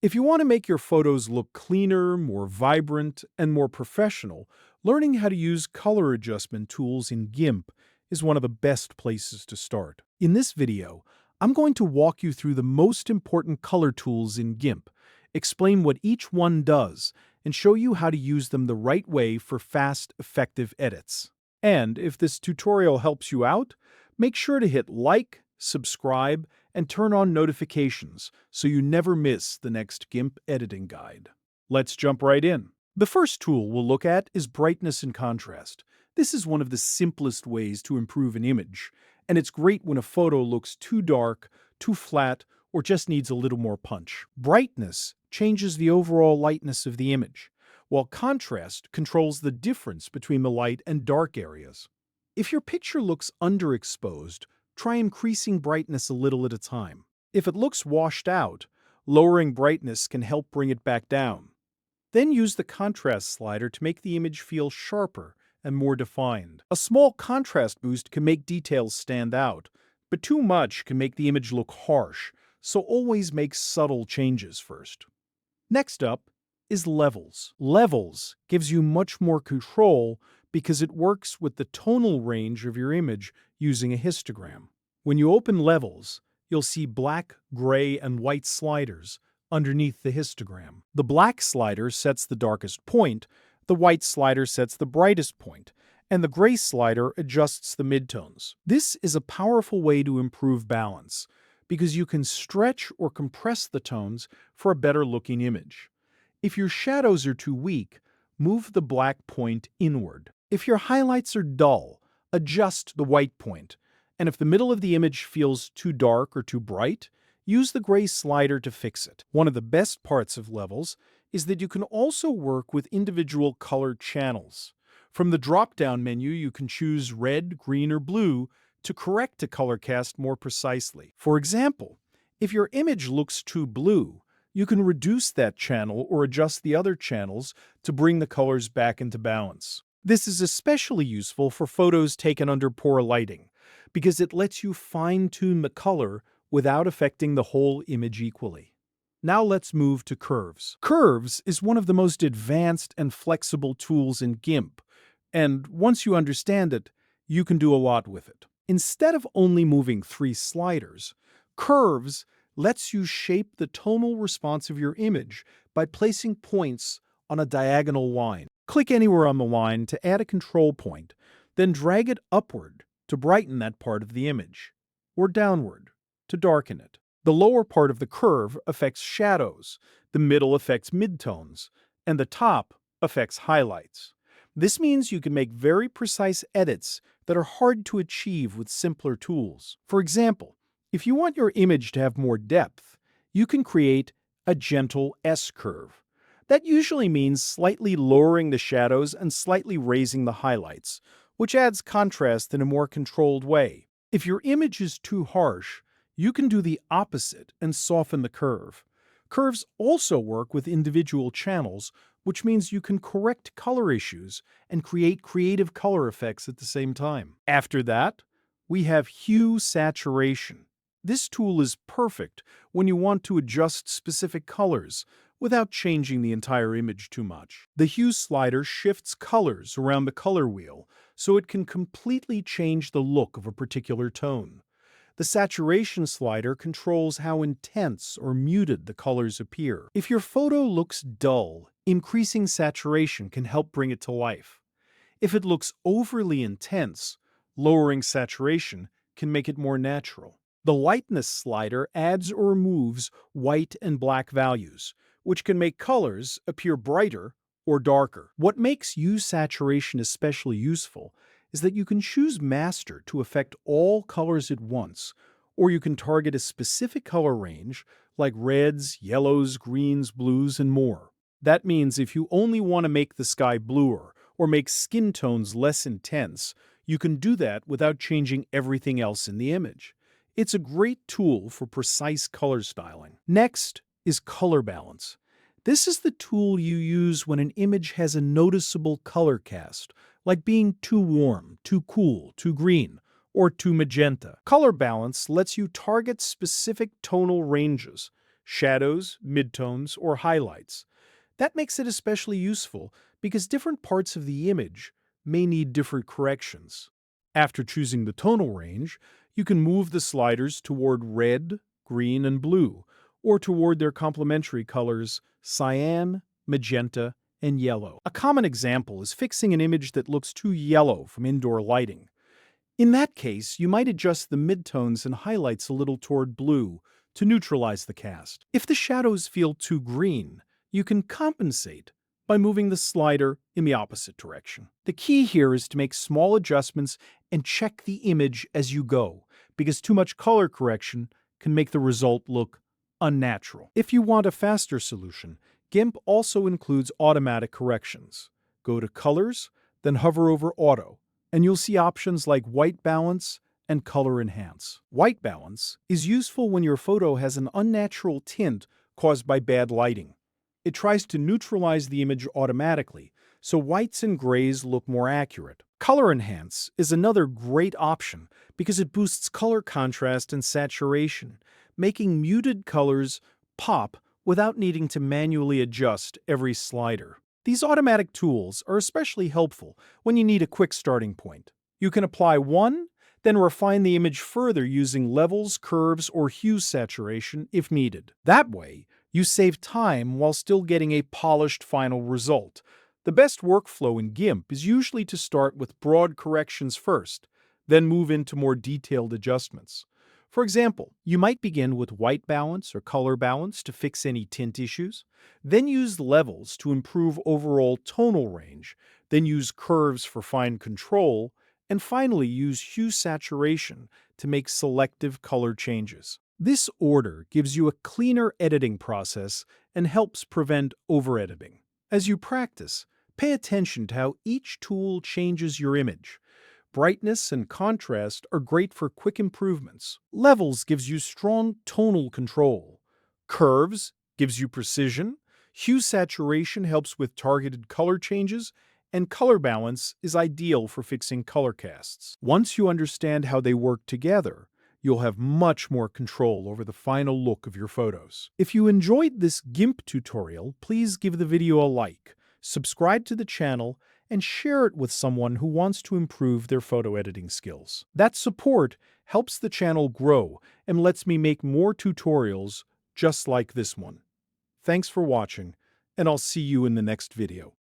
If you want to make your photos look cleaner, more vibrant, and more professional, learning how to use color adjustment tools in Gimp is one of the best places to start. In this video, I'm going to walk you through the most important color tools in Gimp, explain what each one does, and show you how to use them the right way for fast, effective edits. And if this tutorial helps you out, make sure to hit like, subscribe, and turn on notifications so you never miss the next Gimp editing guide. Let's jump right in. The first tool we'll look at is brightness and contrast. This is one of the simplest ways to improve an image, and it's great when a photo looks too dark, too flat, or just needs a little more punch. Brightness changes the overall lightness of the image, while contrast controls the difference between the light and dark areas. If your picture looks underexposed, try increasing brightness a little at a time. If it looks washed out, lowering brightness can help bring it back down. Then use the contrast slider to make the image feel sharper and more defined. A small contrast boost can make details stand out, but too much can make the image look harsh, so always make subtle changes first. Next up is levels. Levels gives you much more control because it works with the tonal range of your image using a histogram. When you open levels, you'll see black, gray, and white sliders underneath the histogram. The black slider sets the darkest point, the white slider sets the brightest point, and the gray slider adjusts the midtones. This is a powerful way to improve balance because you can stretch or compress the tones for a better-looking image. If your shadows are too weak, move the black point inward. If your highlights are dull, adjust the white point. And if the middle of the image feels too dark or too bright, use the gray slider to fix it. One of the best parts of levels is that you can also work with individual color channels. From the drop-down menu, you can choose red, green, or blue to correct a color cast more precisely. For example, if your image looks too blue, you can reduce that channel or adjust the other channels to bring the colors back into balance. This is especially useful for photos taken under poor lighting, because it lets you fine-tune the color without affecting the whole image equally. Now let's move to curves. Curves is one of the most advanced and flexible tools in Gimp, and once you understand it, you can do a lot with it. Instead of only moving 3 sliders, curves lets you shape the tonal response of your image by placing points on a diagonal line. Click anywhere on the line to add a control point, then drag it upward to brighten that part of the image, or downward to darken it. The lower part of the curve affects shadows, the middle affects midtones, and the top affects highlights. This means you can make very precise edits that are hard to achieve with simpler tools. For example, if you want your image to have more depth, you can create a gentle S-curve. That usually means slightly lowering the shadows and slightly raising the highlights, which adds contrast in a more controlled way. If your image is too harsh, you can do the opposite and soften the curve. Curves also work with individual channels, which means you can correct color issues and create creative color effects at the same time. After that, we have Hue-Saturation. This tool is perfect when you want to adjust specific colors without changing the entire image too much. The Hue slider shifts colors around the color wheel so it can completely change the look of a particular tone. The saturation slider controls how intense or muted the colors appear. If your photo looks dull, increasing saturation can help bring it to life. If it looks overly intense, lowering saturation can make it more natural. The lightness slider adds or removes white and black values, which can make colors appear brighter or darker. What makes Hue-Saturation especially useful is that you can choose Master to affect all colors at once, or you can target a specific color range like reds, yellows, greens, blues, and more. That means if you only want to make the sky bluer or make skin tones less intense, you can do that without changing everything else in the image. It's a great tool for precise color styling. Next is color balance. This is the tool you use when an image has a noticeable color cast, like being too warm, too cool, too green, or too magenta. Color balance lets you target specific tonal ranges, shadows, midtones, or highlights. That makes it especially useful because different parts of the image may need different corrections. After choosing the tonal range, you can move the sliders toward red, green, and blue, or toward their complementary colors cyan, magenta, and yellow. A common example is fixing an image that looks too yellow from indoor lighting. In that case, you might adjust the midtones and highlights a little toward blue to neutralize the cast. If the shadows feel too green, you can compensate by moving the slider in the opposite direction. The key here is to make small adjustments and check the image as you go, because too much color correction can make the result look unnatural. If you want a faster solution, Gimp also includes automatic corrections. Go to Colors, then hover over Auto, and you'll see options like White Balance and Color Enhance. White Balance is useful when your photo has an unnatural tint caused by bad lighting. It tries to neutralize the image automatically, so whites and grays look more accurate. Color Enhance is another great option because it boosts color contrast and saturation, making muted colors pop without needing to manually adjust every slider. These automatic tools are especially helpful when you need a quick starting point. You can apply one, then refine the image further using levels, curves, or Hue-Saturation if needed. That way, you save time while still getting a polished final result. The best workflow in Gimp is usually to start with broad corrections first, then move into more detailed adjustments. For example, you might begin with white balance or color balance to fix any tint issues, then use levels to improve overall tonal range, then use curves for fine control, and finally use Hue-Saturation to make selective color changes. This order gives you a cleaner editing process and helps prevent over-editing. As you practice, pay attention to how each tool changes your image. Brightness and contrast are great for quick improvements. Levels gives you strong tonal control. Curves gives you precision. Hue-Saturation helps with targeted color changes. And color balance is ideal for fixing color casts. Once you understand how they work together, you'll have much more control over the final look of your photos. If you enjoyed this GIMP tutorial, please give the video a like, subscribe to the channel, and share it with someone who wants to improve their photo editing skills. That support helps the channel grow and lets me make more tutorials just like this one. Thanks for watching, and I'll see you in the next video.